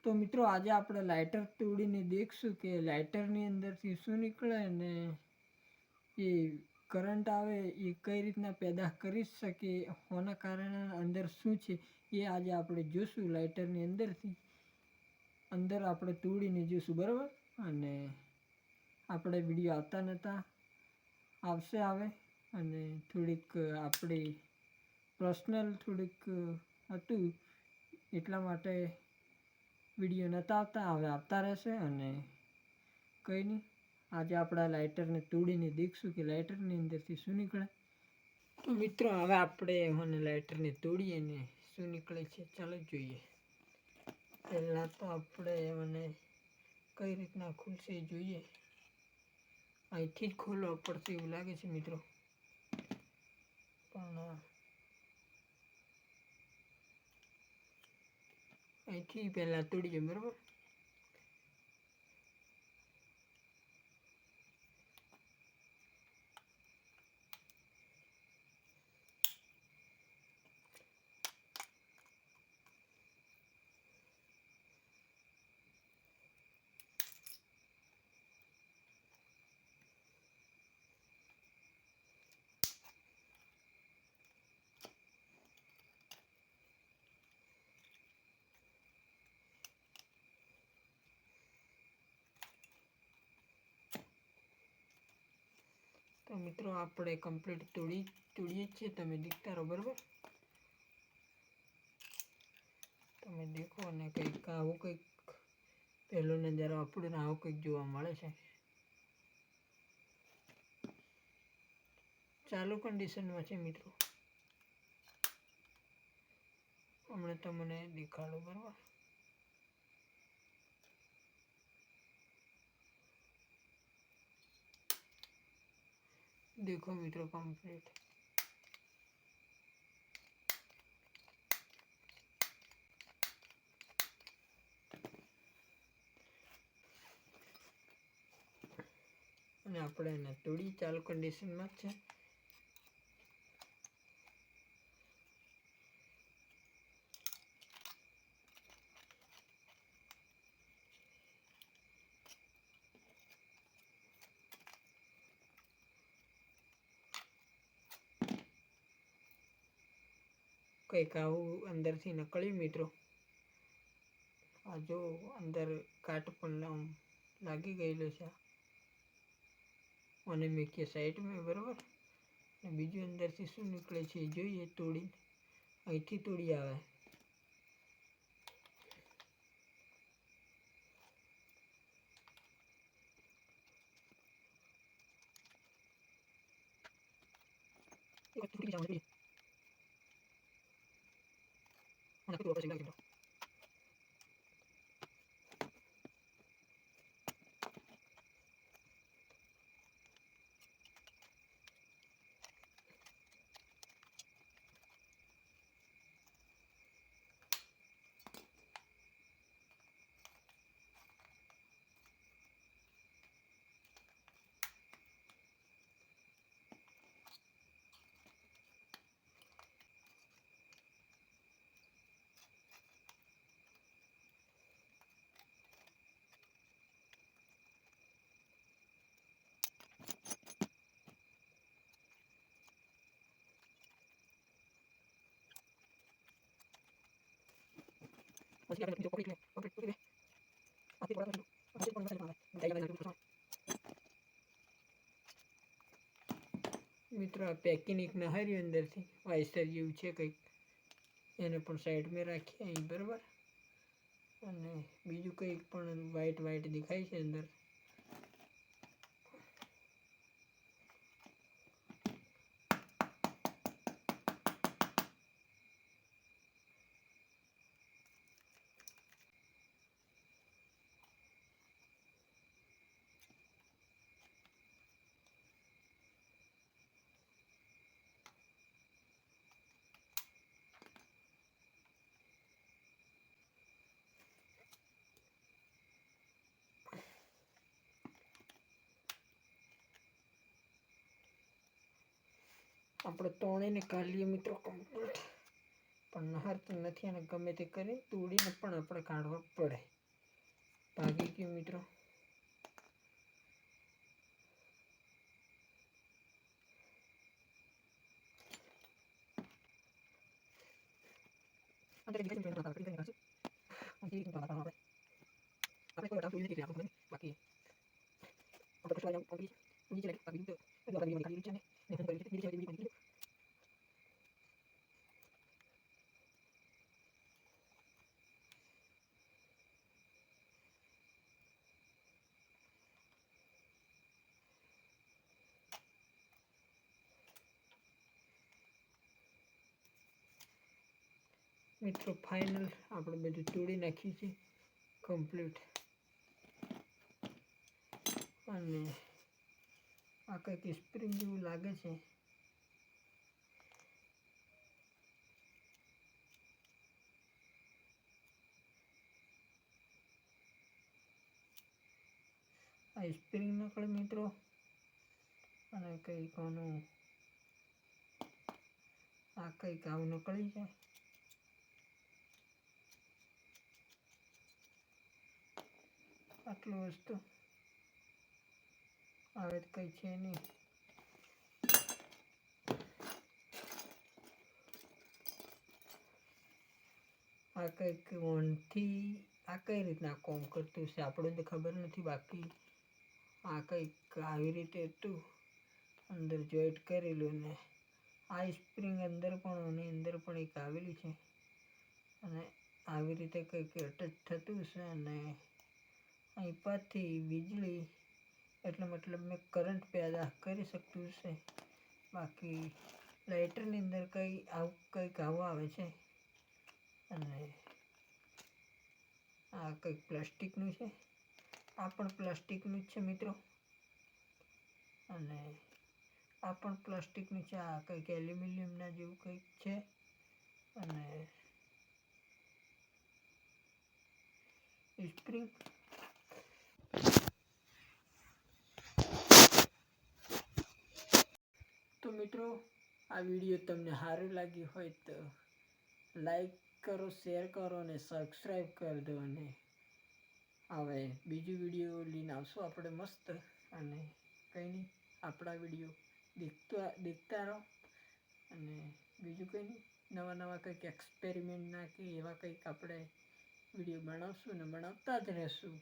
તો મિત્રો આજે આપણે લાઇટર તોડીને દેખશું કે લાઇટરની અંદરથી શું નીકળે અને એ કરંટ આવે એ કઈ રીતના પેદા કરી શકે, હોના કારણે અંદર શું છે એ આજે આપણે જોશું. લાઇટરની અંદરથી અંદર આપણે તોડીને જોઈશું, બરાબર. અને આપણે વિડીયો આવતા નહોતા, આવે અને થોડીક આપણી પર્સનલ થોડીક હતું એટલા માટે વિડીયો નહોતા આવતા, હવે આવતા રહેશે. અને કંઈ નહીં, આજે આપણા લાઇટરને તોડીને દેખશું કે લાઇટરની અંદરથી શું નીકળે. તો મિત્રો હવે આપણે મને લાઇટરને તોડીએ ને શું નીકળે છે ચાલો જોઈએ. પહેલાં તો આપણે મને કઈ રીતના ખુલશે જોઈએ. અહીંથી જ ખોલવા પડશે એવું લાગે છે મિત્રો, પણ અહીંથી પહેલાં તોડીએ, બરાબર. તો મિત્રો આપણે કમ્પ્લીટ તોડીએ જ છે, તમે દેખતા રહો, બરાબર. તમે દેખો અને કંઈક આવું કંઈક પહેલો નજારો આપણને આવો કંઈક જોવા મળે છે. ચાલુ કન્ડિશનમાં છે મિત્રો, હમણાં તમને દેખાડો, બરાબર. દેખો મિત્રો કમ્પ્લીટ. અને આપણે એને તોડી ચાલુ કન્ડિશનમાં જ છે. કંઈક આવું અંદરથી નીકળ્યું મિત્રો. આ જો અંદર કાટ પણ લાગી ગયેલો છે અને મેં સાઈડમાં, બરાબર. અને બીજું અંદરથી શું નીકળે છે એ જોઈએ. તોડી અહીંથી તોડી આવે. મિત્રો આ પેકિંગ એક નહાર્યું અંદરથી વાઇસર જેવું છે કંઈક, એને પણ સાઈડમાં રાખીએ અહીં, બરાબર. અને બીજું કંઈક પણ વાઈટ દેખાય છે અંદર. આપણે તોડીને કાઢીએ મિત્રો કમ્પ્લીટ, પણ નહારતું નથી અને ગમે તે કરીને તોડીને પણ આપણે કાઢવા પડે. ભાગી ગયું મિત્રો. મિત્રો ફાઇનલ આપણે બધું તોડી નાખ્યું છે કમ્પ્લીટ. અને આ કંઈક સ્પ્રિંગ જેવું લાગે છે. આ સ્પ્રિંગ નકળે મિત્રો. અને કંઈક આનું આ કંઈક આવું નકળી જાય. આટલું વસ્તુ આવે તો કંઈ છે નહીં. આ કંઈક ઓનથી આ કઈ રીતના કોમ કરતું છે આપણને તો ખબર નથી. બાકી આ કંઈક આવી રીતે હતું. અંદર જોઈન્ટ કરેલું ને આ સ્પ્રિંગ અંદર પણ અને અંદર પણ એક આવેલી છે. અને આવી રીતે કંઈક અટેચ થતું છે. અને અહીં પરથી વીજળી એટલે મતલબ મેં કરંટ પેદા કરી શકતું છે. બાકી લાઇટરની અંદર કંઈક આવું આવે છે. અને આ કંઈક પ્લાસ્ટિકનું છે. આ પણ પ્લાસ્ટિકનું જ છે મિત્રો. અને આ પણ પ્લાસ્ટિકનું છે. આ કંઈક એલ્યુમિનિયમના જેવું કંઈક છે. અને સ્પ્રિંગ તો મિત્રો આ વિડીયો તમને સારું લાગ્યું હોય તો લાઈક કરો, શેર કરો અને સબસ્ક્રાઈબ કરી દો. અને હવે બીજું વિડીયો લઈને આવશું આપણે મસ્ત. અને કંઈ નહીં, આપણા વિડીયો દેખતા રહો. અને બીજું કંઈ નહીં, નવા કંઈક એક્સપેરિમેન્ટના કે એવા કંઈક આપણે વિડીયો બનાવશું ને બનાવતા જ રહેશું.